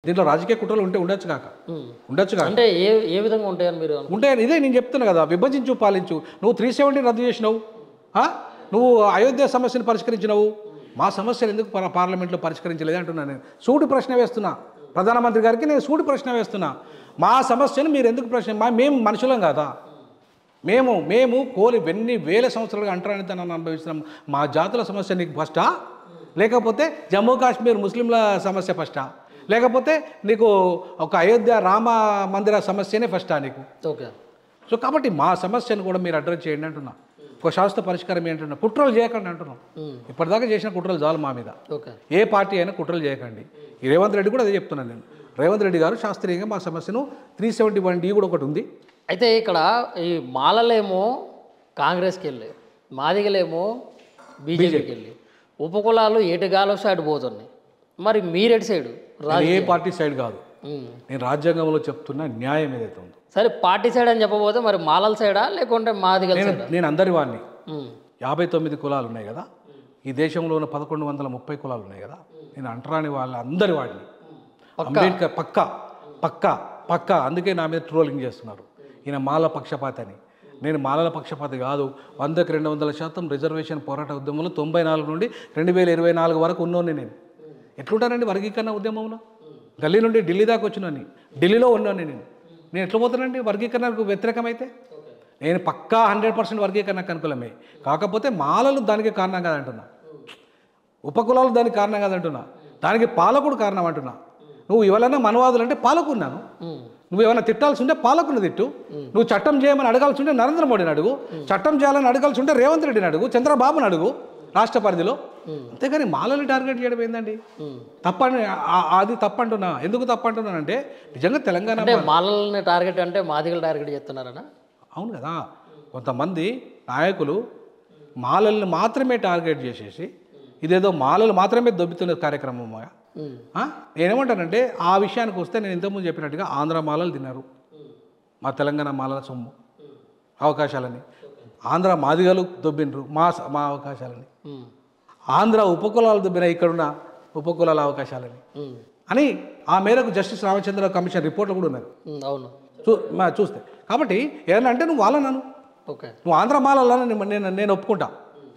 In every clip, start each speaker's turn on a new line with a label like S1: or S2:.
S1: దీంట్లో రాజకీయ కుట్రలు ఉండొచ్చు కాక
S2: అంటే ఏ విధంగా ఉంటాయని మీరు
S1: ఉంటాయని ఇదే నేను చెప్తున్నా కదా, విభజించు పాలించు. నువ్వు 370 రద్దు చేసినావు, నువ్వు అయోధ్య సమస్యను పరిష్కరించినావు, మా సమస్యలు ఎందుకు పార్లమెంట్లో పరిష్కరించలేదు అంటున్నాను నేను. సూటి ప్రశ్న వేస్తున్నా ప్రధానమంత్రి గారికి, నేను సూటి ప్రశ్న వేస్తున్నా. మా సమస్యను మీరు ఎందుకు మేము మనుషులం కాదా? మేము కోలి ఎన్ని వేల సంవత్సరాలుగా అంటరానితనాన్ని అనుభవిస్తున్నాం. మా జాతుల సమస్య నీకు ఫస్టా, లేకపోతే జమ్మూ కాశ్మీర్ ముస్లింల సమస్య ఫస్టా, లేకపోతే నీకు ఒక అయోధ్య రామ మందిర సమస్యనే ఫస్టా నీకు?
S2: ఓకే.
S1: సో కాబట్టి మా సమస్యను కూడా మీరు అడ్రస్ చేయండి అంటున్నా. ఒక శాశ్వత పరిష్కారం ఏంటంటున్నా, కుట్రలు చేయకండి అంటున్నాం. ఇప్పటిదాకా చేసిన కుట్రలు చాలు మా మీద. ఏ పార్టీ అయినా కుట్రలు చేయకండి. ఈ రేవంత్ రెడ్డి కూడా అదే చెప్తున్నాను నేను. రేవంత్ రెడ్డి గారు శాస్త్రీయంగా మా సమస్యను 371D కూడా ఒకటి ఉంది.
S2: అయితే ఇక్కడ ఈ మాలలేమో కాంగ్రెస్కి వెళ్ళి, మాదిగలేమో బీజేపీకి వెళ్ళి, ఉపకులాలు ఎటుగాలో సైడ్ పోతున్నాయి. మరి మీరెటు సైడు?
S1: ఏ పార్టీ సైడ్ కాదు, నేను రాజ్యాంగంలో చెప్తున్న న్యాయం ఏదైతే ఉందో.
S2: సరే పార్టీ సైడ్ అని చెప్పబోతే మరి మాలల సైడా లేకుంటే మాదిగల సైడా?
S1: నేను అందరి వాడిని. 59 కులాలు ఉన్నాయి కదా ఈ దేశంలో, ఉన్న 1130 కులాలు ఉన్నాయి కదా, నేను అంటరాని వాళ్ళ అందరి వాడిని. అంబేద్కర్ పక్కా అందుకే నా మీద ట్రోలింగ్ చేస్తున్నారు, ఈయన మాల పక్షపాతి అని. నేను మాలల పక్షపాతి కాదు. 100కి 200% రిజర్వేషన్ పోరాట ఉద్యమంలో 94 నుండి 2024 వరకు ఉన్నోని నేను. ఎట్లుంటానండి వర్గీకరణ ఉద్యమంలో? గల్లీ నుండి ఢిల్లీ దాకా వచ్చినాను, ఢిల్లీలో ఉన్నాను నేను ఎట్లా పోతానండి వర్గీకరణకు వ్యతిరేకమైతే? నేను పక్కా 100% వర్గీకరణకు అనుకూలమే. కాకపోతే మాలలు దానికి కారణం కాదంటున్నా, ఉపకులాలు దానికి కారణం కాదంటున్నా, దానికి పాలకుడు కారణం అంటున్నా. నువ్వు ఎవరైనా మనవాదులు అంటే పాలకున్నాను, నువ్వు ఏమైనా తిట్టాల్సి ఉంటే పాలకుని తిట్టు. నువ్వు చట్టం చేయమని అడగాల్సి ఉంటే నరేంద్ర మోడీని అడుగు, చట్టం చేయాలని అడగాల్సి ఉంటే రేవంత్ రెడ్డిని అడుగు, చంద్రబాబుని అడుగు రాష్ట్ర పరిధిలో. అంతేగాని మాలని టార్గెట్ చేయడం ఏందండి? తప్పని అది తప్పంటున్నా. ఎందుకు తప్పంటున్నానంటే నిజంగా తెలంగాణ
S2: మాలల్ని టార్గెట్ అంటే మాదిగలు టార్గెట్ చేస్తున్నారనా?
S1: అవును కదా, కొంతమంది నాయకులు మాలల్ని మాత్రమే టార్గెట్ చేసేసి ఇదేదో మాలలు మాత్రమే దొబ్బుతున్న కార్యక్రమం. నేనేమంటానంటే ఆ విషయానికి వస్తే నేను ఇంతకుముందు చెప్పినట్టుగా ఆంధ్ర మాలలు తిన్నారు మా తెలంగాణ మాలల సొమ్ము అవకాశాలని, ఆంధ్ర మాదిగలు దొబ్బిండ్రు మా అవకాశాలని, ఆంధ్ర ఉపకులాలు దొబ్బిన ఇక్కడున్న ఉపకులాల అవకాశాలని అని ఆ మేరకు జస్టిస్ రామచంద్ర కమిషన్ రిపోర్ట్లు కూడా ఉన్నారు.
S2: అవును,
S1: చూస్తే. కాబట్టి ఏదన్నా అంటే నువ్వు వాళ్ళన్నాను, నువ్వు ఆంధ్ర మాలని నేను ఒప్పుకుంటా.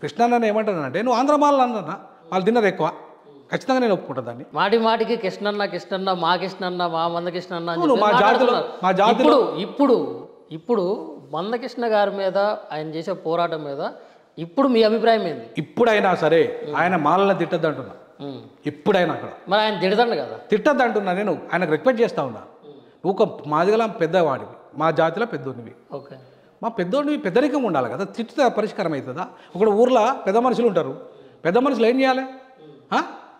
S1: కృష్ణన్న ఏమంటానంటే నువ్వు ఆంధ్ర మాలలు అన్నా వాళ్ళు తిన్నారు ఎక్కువ, ఖచ్చితంగా నేను ఒప్పుకుంటా దాన్ని.
S2: మాటికి కృష్ణన్న మా మందకృష్ణన్న
S1: మా జాతిలో
S2: ఇప్పుడు మందకృష్ణ గారి మీద ఆయన చేసే పోరాటం మీద ఇప్పుడు మీ అభిప్రాయం ఏంది?
S1: ఇప్పుడైనా సరే ఆయన మాలలను తిట్టద్దు అంటున్నా. ఇప్పుడైనా అక్కడ
S2: మరి ఆయన తిడతాడు కదా,
S1: తిట్టద్దు అంటున్నా. నేను ఆయనకు రిక్వెస్ట్ చేస్తా ఉన్నా, నువ్వు ఒక మాదిగల పెద్దవాడివి, మా జాతిలో పెద్దోనివి,
S2: ఓకే,
S1: మా పెద్దోనివి పెద్దరికం ఉండాలి కదా, తిట్టితే పరిష్కారం అవుతుందా? ఒక ఊర్లో పెద్ద మనుషులు ఉంటారు, పెద్ద మనుషులు ఏం చేయాలి?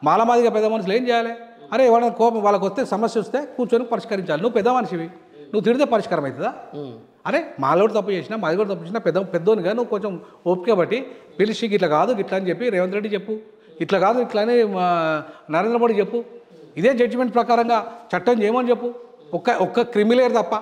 S1: మాలమాదిగా పెద్ద మనుషులు ఏం చేయాలి? అరే ఎవరైనా కోపం వాళ్ళకి వస్తే సమస్య వస్తే కూర్చొని పరిష్కరించాలి. నువ్వు పెద్ద మనిషివి, నువ్వు తిడితే పరిష్కారం అవుతుందా? అరే మాలోడు తప్పు చేసినా మాది కూడా తప్పు చేసినా పెద్దోనిగా నువ్వు కొంచెం ఓపిక బట్టి పిలిచి ఇట్లా కాదు ఇట్లా అని చెప్పి రేవంత్ రెడ్డి చెప్పు, ఇట్లా కాదు ఇట్లా అని నరేంద్ర మోడీ చెప్పు, ఇదే జడ్జిమెంట్ ప్రకారంగా చట్టం చేయమని చెప్పు. ఒక్క క్రిమిలేర్ తప్ప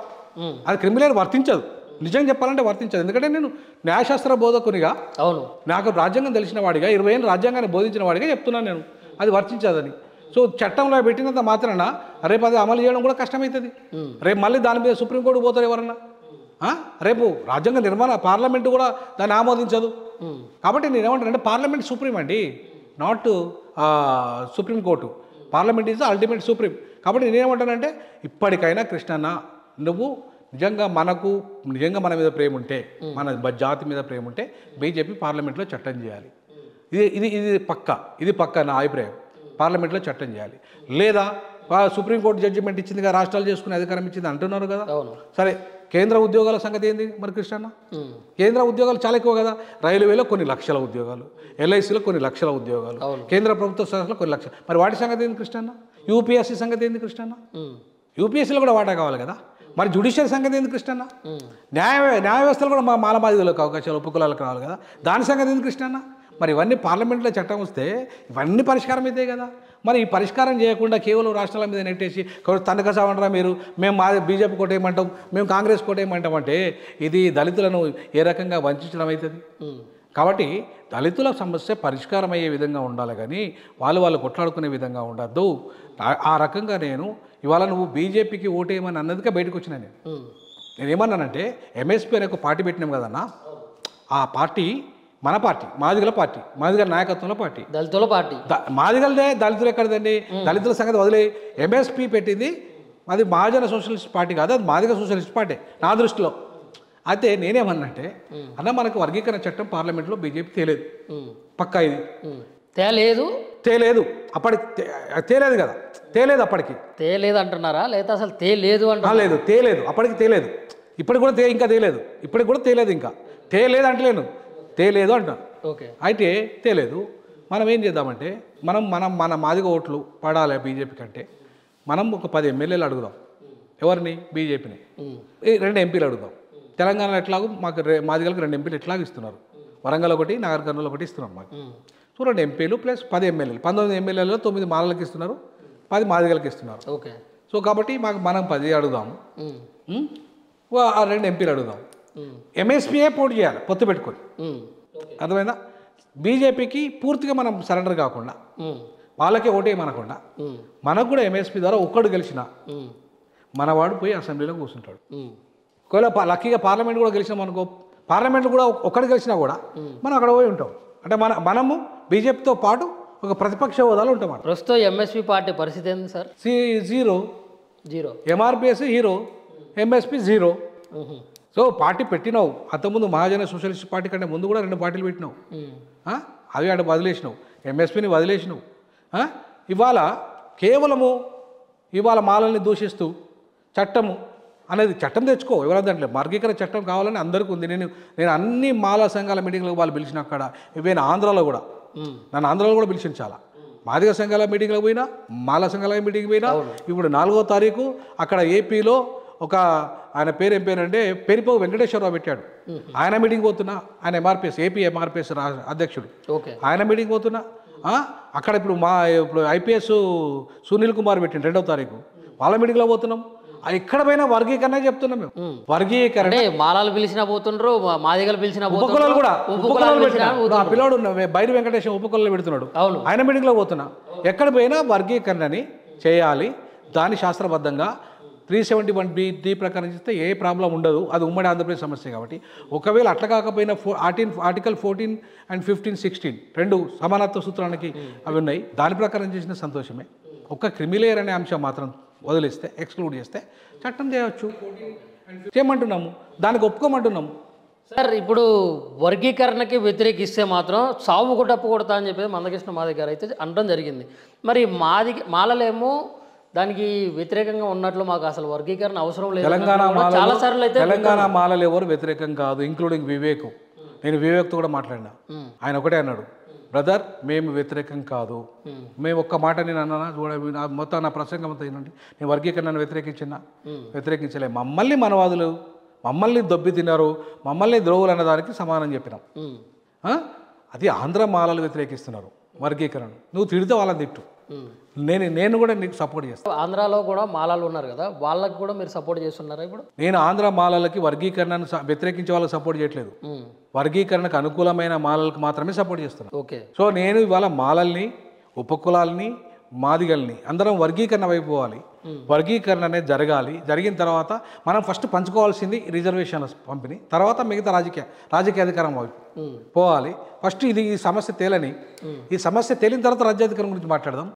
S1: అది క్రిమిలేర్ వర్తించదు, నిజంగా చెప్పాలంటే వర్తించదు. ఎందుకంటే నేను న్యాయశాస్త్ర బోధకునిగా,
S2: అవును,
S1: నాకు రాజ్యాంగం తెలిసిన వాడిగా 20 ఏళ్ళు రాజ్యాంగాన్ని బోధించిన వాడిగా చెప్తున్నాను నేను, అది వర్తించదని. సో చట్టంలో పెట్టినంత మాత్రాన రేపు అది అమలు చేయడం కూడా కష్టమవుతుంది. రేపు మళ్ళీ దాని మీద సుప్రీంకోర్టు పోతారు ఎవరన్నా. రేపు రాజ్యాంగ నిర్మాణ పార్లమెంటు కూడా దాన్ని ఆమోదించదు. కాబట్టి నేనేమంటానంటే పార్లమెంట్ సుప్రీం అండి, not supreme court. Parliament is ultimate supreme. కాబట్టి నేనేమంటానంటే ఇప్పటికైనా కృష్ణన్న నువ్వు నిజంగా మన మీద ప్రేమ ఉంటే, మన జాతి మీద ప్రేమ ఉంటే బీజేపీ పార్లమెంట్లో చట్టం చేయాలి. ఇది పక్క నా అభిప్రాయం. పార్లమెంట్లో చట్టం చేయాలి. లేదా సుప్రీంకోర్టు జడ్జిమెంట్ ఇచ్చిందిగా, రాష్ట్రాలు చేసుకునే అధికారం ఇచ్చింది అంటున్నారు కదా. సరే, కేంద్ర ఉద్యోగాల సంగతి ఏంది మరి కృష్ణన్న? కేంద్ర ఉద్యోగాలు చాలా ఎక్కువ కదా. రైల్వేలో కొన్ని లక్షల ఉద్యోగాలు, ఎల్ఐసిలో కొన్ని లక్షల ఉద్యోగాలు, కేంద్ర ప్రభుత్వ సంస్థలో కొన్ని లక్షలు. మరి వాటి సంగతి ఏంది కృష్ణన్న? యూపీఎస్సీ సంగతి ఏంది కృష్ణన్న? యూపీఎస్సీలో కూడా వాటా కావాలి కదా. మరి జ్యుడిషియల్ సంగతి ఏంది కృష్ణన్న? న్యాయ వ్యవస్థలో కూడా మా మాలమాదిగలకు అవకాశాలు ఉపకులాలకు రావాలి కదా, దాని సంగతి ఏంది కృష్ణన్న? మరి ఇవన్నీ పార్లమెంట్లో చట్టం వస్తే ఇవన్నీ పరిష్కారం అవుతాయి కదా. మరి ఈ పరిష్కారం చేయకుండా కేవలం రాష్ట్రాల మీద నెట్టేసి తనకసామంటారా మీరు, మేము మా బీజేపీ కోటేయమంటాం, మేము కాంగ్రెస్ కోటేయమంటాం అంటే ఇది దళితులను ఏ రకంగా వంచడం అవుతుంది? కాబట్టి దళితుల సమస్య పరిష్కారం అయ్యే విధంగా ఉండాలి కానీ వాళ్ళు కొట్లాడుకునే విధంగా ఉండద్దు. ఆ రకంగా నేను ఇవాళ నువ్వు బీజేపీకి ఓటేయమని అన్నదిగా బయటకు వచ్చినా నేనేమన్నానంటే ఎంఎస్పీ అనే ఒక పార్టీ పెట్టినాం కదన్నా, ఆ పార్టీ మన పార్టీ, మాదిగల పార్టీ, మాదిగల నాయకత్వంలో పార్టీ,
S2: దళితుల పార్టీ.
S1: మాదిగలదే, దళితులు ఎక్కడదండి? దళితుల సంగతి వదిలే. ఎంఎస్పీ పెట్టింది అది మహాజన సోషలిస్ట్ పార్టీ కాదు, అది మాదిగ సోషలిస్ట్ పార్టీ నా దృష్టిలో. అయితే నేనేమన్నంటే అన్న మనకు వర్గీకరణ చట్టం పార్లమెంట్లో బీజేపీ తేలేదు, పక్కా ఇది తేలేదు అప్పటికి తేలేదు కదా, తేలేదు అప్పటికి
S2: తేలేదు అంటున్నారా లేదా అసలు తేలేదు అంటున్నా?
S1: లేదు తేలేదు, అప్పటికి తేలేదు, ఇప్పటికి కూడా ఇంకా తేలేదు, ఇప్పటికి కూడా తేలేదు, ఇంకా తేలేదు అంటలేను, తేలేదు అంటాను.
S2: ఓకే,
S1: అయితే తేలేదు. మనం ఏం చేద్దామంటే మన మాదిగ ఓట్లు పడాలి బీజేపీ కంటే మనం ఒక 10 ఎమ్మెల్యేలు అడుగుదాం. ఎవరిని? బీజేపీని. 2 ఎంపీలు అడుగుదాం. తెలంగాణలో ఎట్లాగో మాకు మాదిగలకు 2 ఎంపీలు ఎట్లాగో ఇస్తున్నారు, వరంగల్ ఒకటి, నాగర్ కర్నూలు ఒకటి ఇస్తున్నారు మాకు. సో 2 ఎంపీలు ప్లస్ 10 ఎమ్మెల్యేలు, 19 ఎమ్మెల్యేలలో 9 మాలలకు ఇస్తున్నారు, 10 మాదిగలకు ఇస్తున్నారు.
S2: ఓకే,
S1: సో కాబట్టి మనం 10 అడుగుదాము, ఆ 2 ఎంపీలు అడుగుదాం. ఎంఎస్పీఏ పోటీ చేయాలి పొత్తు పెట్టుకొని, అర్థమైందా? బీజేపీకి పూర్తిగా మనం సరెండర్ కాకుండా వాళ్ళకే ఓటేయమనకుండా మనకు కూడా ఎంఎస్పీ ద్వారా ఒక్కడు గెలిచిన మనవాడు పోయి అసెంబ్లీలో కూర్చుంటాడు. ఒకవేళ లక్కీగా పార్లమెంట్ కూడా గెలిచినాం అనుకో, పార్లమెంట్ కూడా ఒక్కడు గెలిచినా కూడా మనం అక్కడ పోయి ఉంటాం. అంటే మనము బీజేపీతో పాటు ఒక ప్రతిపక్ష హోదాలో ఉంటాం.
S2: ప్రస్తుతం ఎంఎస్పీ పార్టీ పరిస్థితి ఏంది sir?
S1: Zero, MRPS hero, MSP zero. So party పెట్టినావు, అంతకుముందు మహాజన సోషలిస్ట్ పార్టీ కంటే ముందు కూడా 2 పార్టీలు పెట్టినావు, అవి ఆడ వదిలేసినావు, ఎంఎస్పీని వదిలేసినావు. ఇవాళ కేవలము మాలల్ని దూషిస్తూ చట్టము అనేది చట్టం తెచ్చుకో, ఎవరంటే వర్గీకరణ చట్టం కావాలని అందరికీ ఉంది. నేను అన్ని మాలా సంఘాల మీటింగ్లకు వాళ్ళు పిలిచిన అక్కడ, ఇవైనా ఆంధ్రాలో కూడా నన్ను ఆంధ్రాలో కూడా పిలిచిన చాలా మాదిగ సంఘాల మీటింగ్లకు పోయినా, మాలా సంఘాల మీటింగ్ పోయినా. ఇప్పుడు 4వ తారీఖు అక్కడ ఏపీలో ఒక ఆయన పేరు ఏం పేరంటే పెరిపోగు వెంకటేశ్వరరావు పెట్టాడు, ఆయన మీటింగ్ పోతున్నా. ఆయన ఎంఆర్పిఎస్, ఏపీ ఎంఆర్పిఎస్ అధ్యక్షుడు, ఆయన మీటింగ్ పోతున్నా. అక్కడ ఇప్పుడు ఐపీఎస్ సునీల్ కుమార్ పెట్టిండు 2వ తారీఖు, వాళ్ళ మీటింగ్లో పోతున్నాం. ఎక్కడ పోయినా వర్గీకరణ చెప్తున్నాం మేము. వర్గీకరణ
S2: మాలాలు పిలిచినా పోతుండ్రు, మాదిగలు పిలిచినా
S1: ఉపకులాలు కూడా, పిల్లోడు బైరి వెంకటేశ్వర ఉపకులాలు పెడుతున్నాడు, ఆయన మీటింగ్లో పోతున్నా. ఎక్కడ పోయినా వర్గీకరణని చేయాలి, దాని శాస్త్రబద్ధంగా 371B ప్రకారం చేస్తే ఏ ప్రాబ్లం ఉండదు. అది ఉమ్మడి ఆంధ్రప్రదేశ్ సమస్య కాబట్టి. ఒకవేళ అట్లా కాకపోయినా ఆర్టికల్ 14 and 15, 16 2 సమానత్వ సూత్రానికి అవి ఉన్నాయి, దాని ప్రకారం చేసిన సంతోషమే. ఒక్క క్రిమిలేయర్ అనే అంశం మాత్రం వదిలిస్తే, ఎక్స్క్లూడ్ చేస్తే చట్టం చేయవచ్చు, చేయమంటున్నాము, దానికి ఒప్పుకోమంటున్నాము.
S2: సార్ ఇప్పుడు వర్గీకరణకి వ్యతిరేకిస్తే మాత్రం సాగు కొట్టప్పు కొడతా అని చెప్పేసి మందకృష్ణ మాదిగ గారు అయితే అనడం జరిగింది. మరి మాలలేమో దానికి వ్యతిరేకంగా ఉన్నట్లు మాకు అసలు వర్గీకరణ అవసరం లేదు. చాలా సార్లు అయితే
S1: తెలంగాణ మాలలు ఎవరు వ్యతిరేకం కాదు, ఇంక్లూడింగ్ వివేక్. నేను వివేక్తో కూడా మాట్లాడినా, ఆయన ఒకటే అన్నాడు, బ్రదర్ మేము వ్యతిరేకం కాదు. మేము ఒక్క మాట నేను అన్నా చూడ, మొత్తం నా ప్రసంగం అంతా ఏంటంటే నేను వర్గీకరణను వ్యతిరేకించలే. మమ్మల్ని మనవాదులు మమ్మల్ని దొబ్బి తిన్నారు, మమ్మల్ని ద్రోవులు అన్నదానికి సమానం చెప్పినాం. అది ఆంధ్ర మాలలు వ్యతిరేకిస్తున్నారు వర్గీకరణ, నువ్వు తిడితే వాళ్ళని తిట్టు, నేను కూడా నీకు సపోర్ట్ చేస్తాను.
S2: ఆంధ్రాలో కూడా మాలలు ఉన్నారు కదా, వాళ్ళకి కూడా మీరు సపోర్ట్ చేస్తున్నారా? ఇప్పుడు
S1: నేను ఆంధ్ర మాలలకి వర్గీకరణను వ్యతిరేకించే వాళ్ళకి సపోర్ట్ చేయట్లేదు, వర్గీకరణకు అనుకూలమైన మాలలకు మాత్రమే సపోర్ట్ చేస్తున్నాను.
S2: ఓకే.
S1: సో నేను ఇవాళ మాలల్ని, ఉపకులాల్ని, మాదిగల్ని అందరం వర్గీకరణ అయిపోవాలి. వర్గీకరణ అనేది జరగాలి. జరిగిన తర్వాత మనం ఫస్ట్ పంచుకోవాల్సింది రిజర్వేషన్ల పంపిణీ, తర్వాత మిగతా రాజకీయ అధికారం పోవాలి. ఫస్ట్ ఈ సమస్య తేలని, ఈ సమస్య తేలిన తర్వాత రాజ్యాధికారం గురించి మాట్లాడదాం.